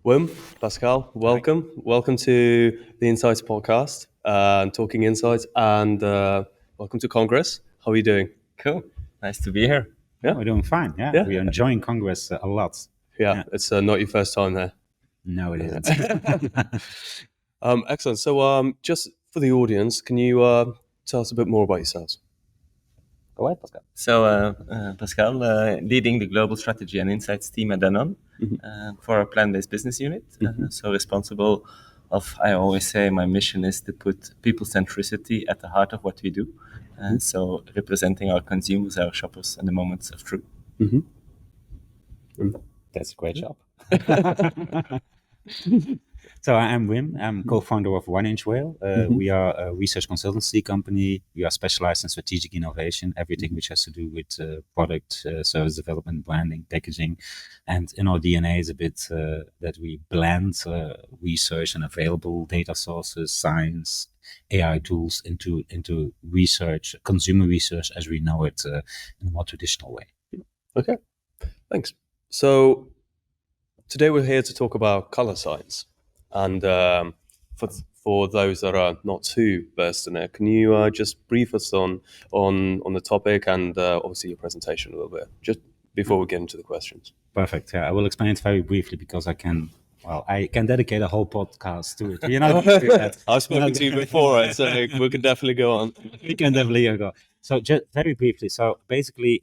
Wim, Pascal, welcome. Welcome to the Insights podcast and Talking Insights, and welcome to Congress. How are you doing? Cool. Nice to be here. Yeah? We're doing fine. Yeah, Yeah. we are enjoying Congress a lot. Yeah, it's not your first time there. No, it isn't. Excellent. So, just for the audience, can you tell us a bit more about yourselves? Go ahead, Pascal. So, Pascal, leading the global strategy and insights team at Danone for our plant-based business unit. So responsible of, I always say, my mission is to put people centricity at the heart of what we do. So representing our consumers, our shoppers in the moments of truth. That's a great job. So I'm Wim. I'm co-founder of 1 Inch Whale. We are a research consultancy company. We are specialized in strategic innovation, everything which has to do with product, service development, branding, packaging. And in our DNA is a bit that we blend research and available data sources, science, AI tools into research, consumer research as we know it in a more traditional way. Okay, thanks. So today we're here to talk about color science. And for those that are not too versed in it, can you just brief us on the topic and obviously your presentation a little bit, just before we get into the questions? Perfect. Yeah, I will explain it very briefly because I can dedicate a whole podcast to it. You know, I've spoken to you before, so we can definitely go on. We can definitely go. So just very briefly. So basically,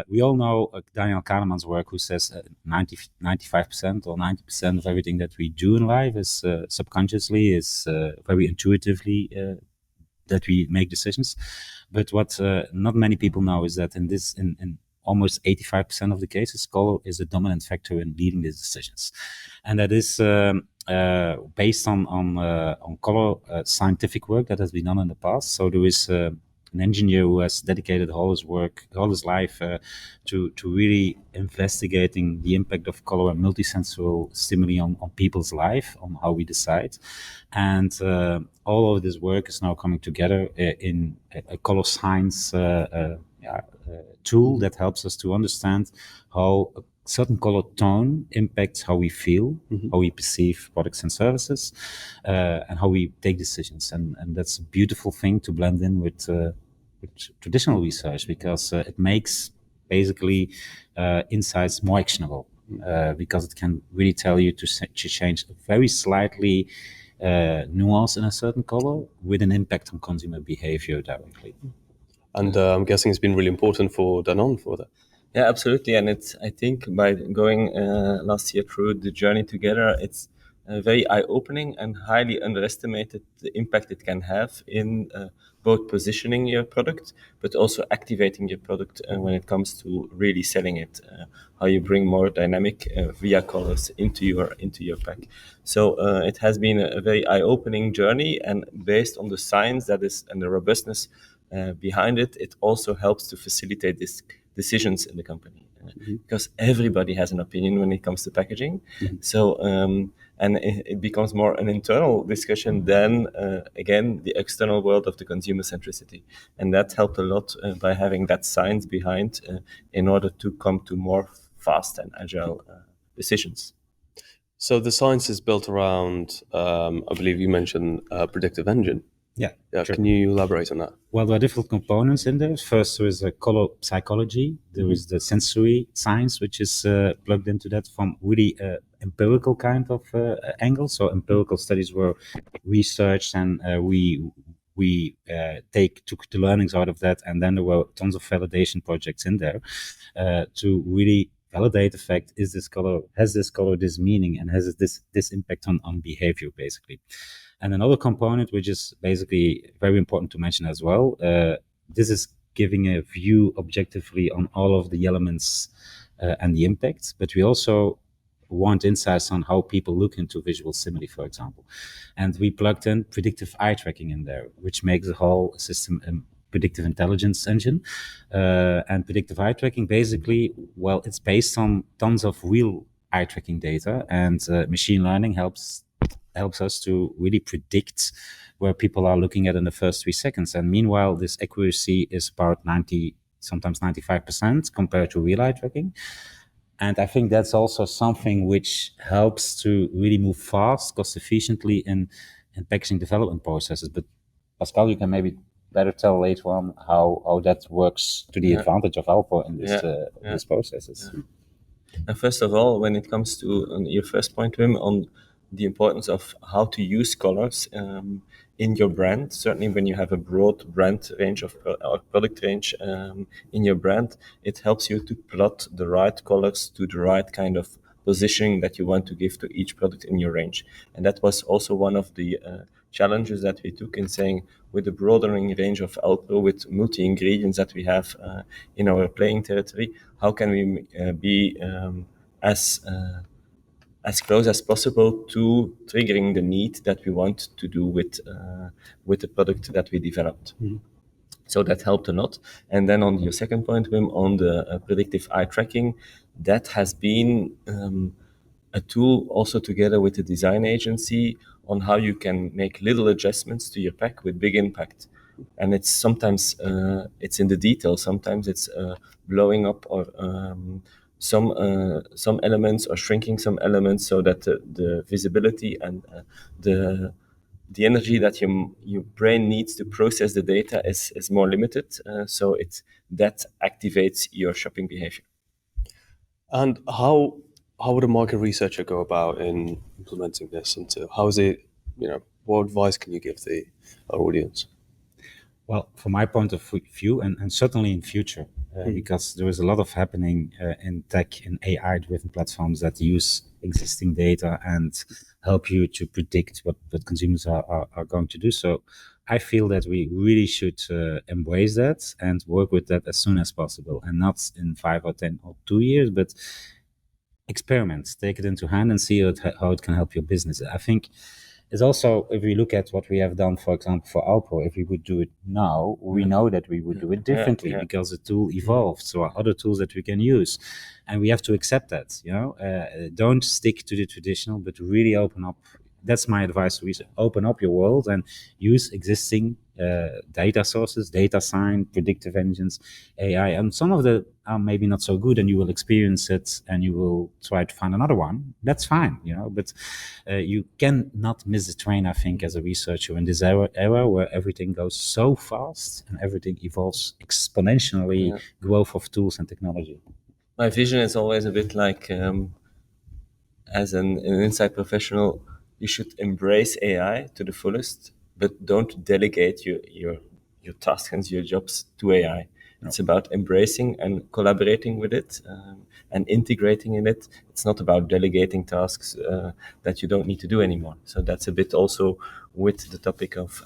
we all know Daniel Kahneman's work, who says 95% or 90% of everything that we do in life is subconsciously, is very intuitively that we make decisions. But what not many people know is that in almost 85% of the cases, color is a dominant factor in leading these decisions, and that is based on color scientific work that has been done in the past. So there is an engineer who has dedicated all his life to really investigating the impact of color and multisensory stimuli on people's life, on how we decide. And all of this work is now coming together in a color science tool that helps us to understand how a certain color tone impacts how we feel, how we perceive products and services, and how we take decisions. And that's a beautiful thing to blend in with traditional research, because it makes basically insights more actionable, because it can really tell you to change a very slightly nuance in a certain color with an impact on consumer behavior directly. And I'm guessing it's been really important for Danone for that. Yeah, absolutely. And I think by going last year through the journey together, it's very eye-opening and highly underestimated the impact it can have in both positioning your product, but also activating your product when it comes to really selling it, how you bring more dynamic via colors into your pack. So it has been a very eye-opening journey, and based on the science that is and the robustness behind it, it also helps to facilitate these decisions in the company, because everybody has an opinion when it comes to packaging. So and it becomes more an internal discussion than again the external world of the consumer centricity, and that helped a lot by having that science behind in order to come to more fast and agile decisions. So the science is built around, I believe you mentioned predictive engine. Yeah. Sure. Can you elaborate on that? Well, there are different components in there. First, there is a color psychology. There is the sensory science, which is plugged into that from really empirical kind of angle. So empirical studies were researched, and we took the learnings out of that, and then there were tons of validation projects in there to really validate the fact: has this color this meaning, and has this impact on behavior, basically. And another component, which is basically very important to mention as well, this is giving a view objectively on all of the elements and the impacts, but we also want insights on how people look into visual stimuli, for example. And we plugged in predictive eye tracking in there, which makes the whole system a predictive intelligence engine. And predictive eye tracking, basically, well, it's based on tons of real eye tracking data, and machine learning helps us to really predict where people are looking at in the first 3 seconds. And meanwhile, this accuracy is about 90, sometimes 95% compared to real eye tracking. And I think that's also something which helps to really move fast, cost efficiently in packaging development processes. But Pascal, you can maybe better tell later on how that works to the advantage of Alpha in this these processes. And first of all, when it comes to your first point, Wim, on the importance of how to use colors in your brand, certainly when you have a broad brand range or product range in your brand, it helps you to plot the right colors to the right kind of positioning that you want to give to each product in your range. And that was also one of the challenges that we took in saying, with the broadening range of Alpro, with multi-ingredients that we have in our playing territory, how can we be as close as possible to triggering the need that we want to do with the product that we developed. So that helped a lot. And then on your second point, Wim, on the predictive eye tracking, that has been a tool also together with the design agency on how you can make little adjustments to your pack with big impact. And it's sometimes it's in the detail. Sometimes it's blowing up or some elements or shrinking some elements so that the visibility and the energy that your brain needs to process the data is more limited. So that activates your shopping behavior. And how would a market researcher go about in implementing this? Into how is it? What advice can you give our audience? Well, from my point of view, and certainly in future, because there is a lot of happening in tech, in AI-driven platforms that use existing data and help you to predict what consumers are going to do. So I feel that we really should embrace that and work with that as soon as possible, and not in 5 or 10 or 2 years, but experiment, take it into hand and see how it can help your business. I think it's also, if we look at what we have done, for example, for Alpro, if we would do it now, we know that we would do it differently because the tool evolved. So are other tools that we can use, and we have to accept that. Don't stick to the traditional, but really open up. That's my advice to research. Open up your world and use existing data sources, data science, predictive engines, AI. And some of them are maybe not so good, and you will experience it and you will try to find another one. That's fine, but you cannot miss the train, I think, as a researcher in this era where everything goes so fast and everything evolves exponentially, growth of tools and technology. My vision is always a bit like, as an inside professional, you should embrace AI to the fullest, but don't delegate your tasks and your jobs to AI. No. It's about embracing and collaborating with it and integrating in it. It's not about delegating tasks that you don't need to do anymore. So that's a bit also with the topic of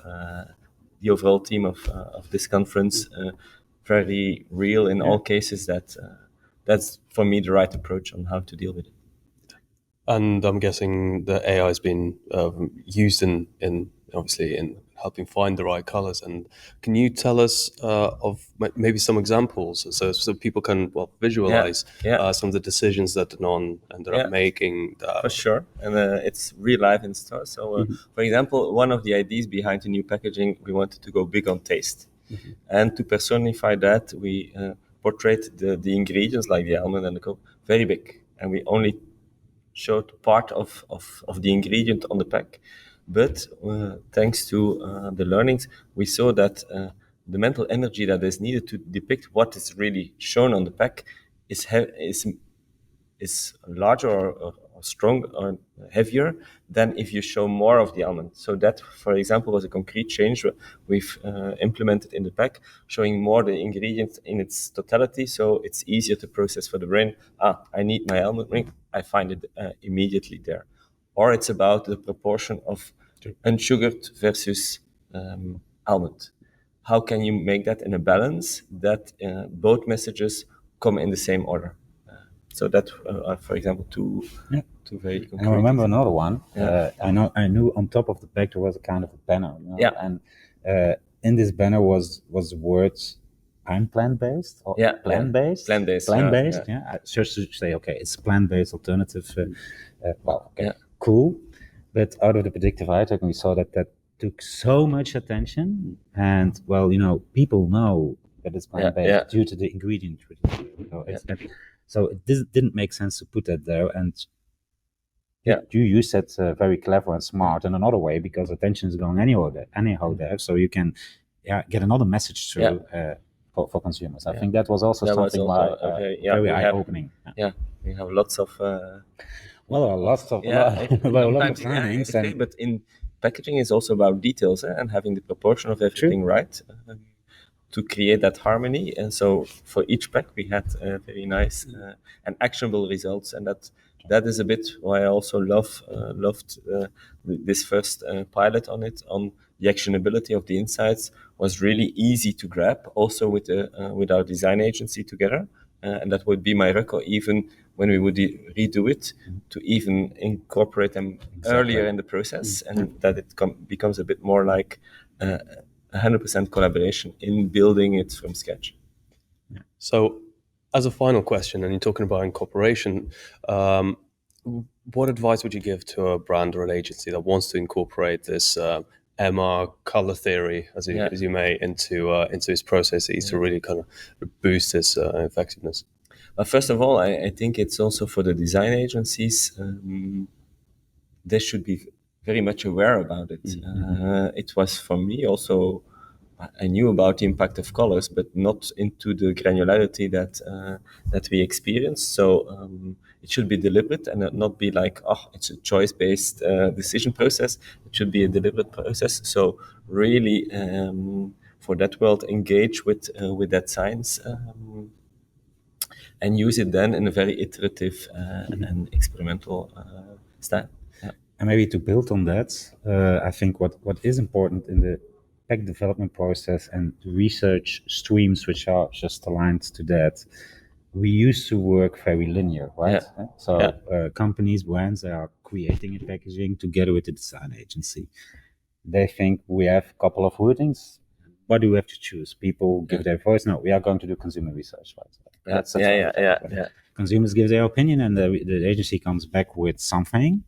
the overall theme of this conference, very real in all cases. That's for me the right approach on how to deal with it. And I'm guessing that AI has been used in obviously in helping find the right colors. And can you tell us of maybe some examples so people can visualize some of the decisions that Danone ended up making? For sure, and it's real life in store. So, for example, one of the ideas behind the new packaging, we wanted to go big on taste, and to personify that, we portrayed the ingredients like the almond and the cocoa very big, and we only showed part of the ingredient on the pack. But thanks to the learnings, we saw that the mental energy that is needed to depict what is really shown on the pack is larger or strong or heavier than if you show more of the almond. So that, for example, was a concrete change we've implemented in the pack, showing more the ingredients in its totality, so it's easier to process for the brain. I need my almond ring, I find it immediately there. Or it's about the proportion of unsugared versus almond. How can you make that in a balance that both messages come in the same order? So that are, for example, two very concrete. And I remember another one. I knew on top of the pack there was a kind of a banner. And in this banner was the words, "I'm plant-based" or "plant-based." Plant-based. Just to say, okay, it's plant-based alternative. Cool. But out of the predictive eye tracking, we saw that took so much attention, and people know that it's plant-based due to the ingredient. So it didn't make sense to put that there. And Yeah. you use that very clever and smart in another way, because attention is going anyhow there. So you can get another message through for consumers. I think that was also That was something also very we have- eye-opening. we have lots of Lots of sometimes, and but in packaging is also about details and having the proportion of everything right to create that harmony. And so for each pack we had very nice and actionable results, and that is a bit why I also loved this first pilot on it. On the actionability of the insights was really easy to grab, also with our design agency together. And that would be my record, even when we would redo it, to even incorporate them earlier in the process, and that it becomes a bit more like 100% collaboration in building it from scratch. So, as a final question, and you're talking about incorporation, what advice would you give to a brand or an agency that wants to incorporate this MR color theory, as you may, into its processes to really kind of boost its effectiveness? First of all, I think it's also for the design agencies. They should be very much aware about it. It was for me also. I knew about the impact of colors, but not into the granularity that we experience. So it should be deliberate and not be like, oh, it's a choice-based decision process. It should be a deliberate process. So really, for that world, engage with that science and use it then in a very iterative and experimental style. And maybe to build on that, I think what is important in the pack development process and research streams which are just aligned to that, we used to work very linear, right? So companies, brands, they are creating a packaging together with the design agency. They think we have a couple of wordings. What do we have to choose? People give their voice. No, we are going to do consumer research, right? Consumers give their opinion, and the agency comes back with something.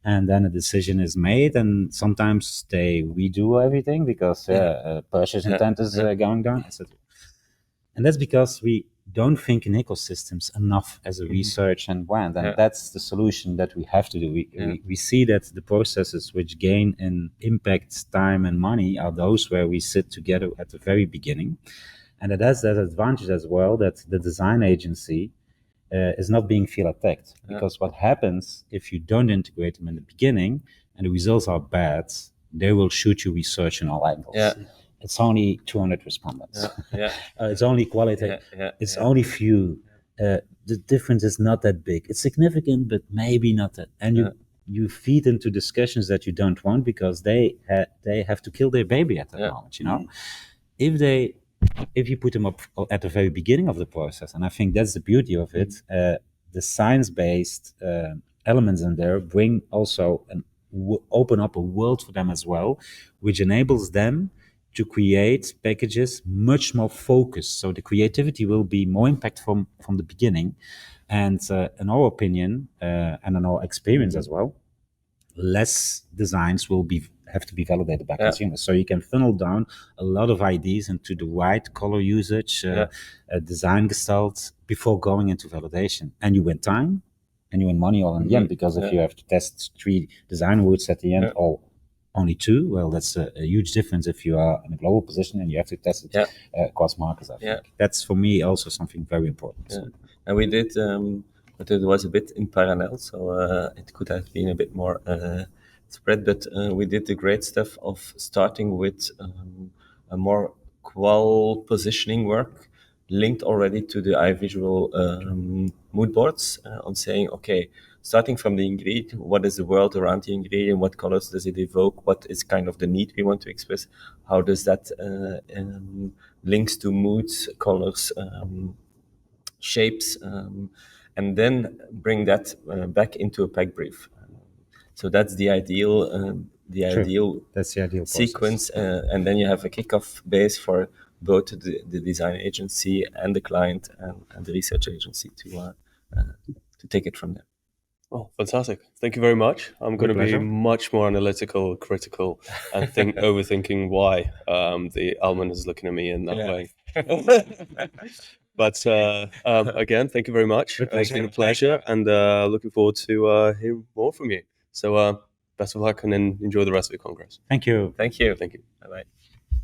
And then a decision is made, and sometimes they redo everything because purchase intent is going down, etc. And that's because we don't think in ecosystems enough as a research and brand, and that's the solution that we have to do. We see that the processes which gain in impact, time, and money are those where we sit together at the very beginning, and it has that advantage as well that the design agency is not being feel attacked, because what happens if you don't integrate them in the beginning and the results are bad, they will shoot you research in all angles. It's only 200 respondents. It's only qualitative. It's only few. The difference is not that big. It's significant, but maybe not that. And you feed into discussions that you don't want, because they have to kill their baby at that moment. You know, if you put them up at the very beginning of the process, and I think that's the beauty of it, the science-based elements in there bring also open up a world for them as well, which enables them to create packages much more focused. So the creativity will be more impactful from the beginning. And in our opinion, and in our experience as well, less designs will have to be validated by consumers. So you can funnel down a lot of ideas into the right color usage, design gestalt before going into validation. And you win time and you win money all in the end, because if you have to test 3 design routes at the end, or only 2, well, that's a huge difference if you are in a global position and you have to test it across markets. I think that's for me also something very important. And we did, but it was a bit in parallel, so it could have been a bit more spread. But we did the great stuff of starting with a more qual positioning work linked already to the iVisual mood boards on saying, okay, starting from the ingredient, what is the world around the ingredient, what colors does it evoke, what is kind of the need we want to express, how does that links to moods, colors, shapes, and then bring that back into a pack brief. So that's the ideal, that's the ideal sequence, and then you have a kickoff base for both the design agency and the client and the research agency to take it from there. Oh, fantastic. Thank you very much. I'm going to be much more analytical, critical, and overthinking why the almond is looking at me in that way. But again, thank you very much. With It's been a pleasure. pleasure, and looking forward to hearing more from you. So best of luck, and then enjoy the rest of your congress. Thank you. Thank you. Thank you. Bye bye.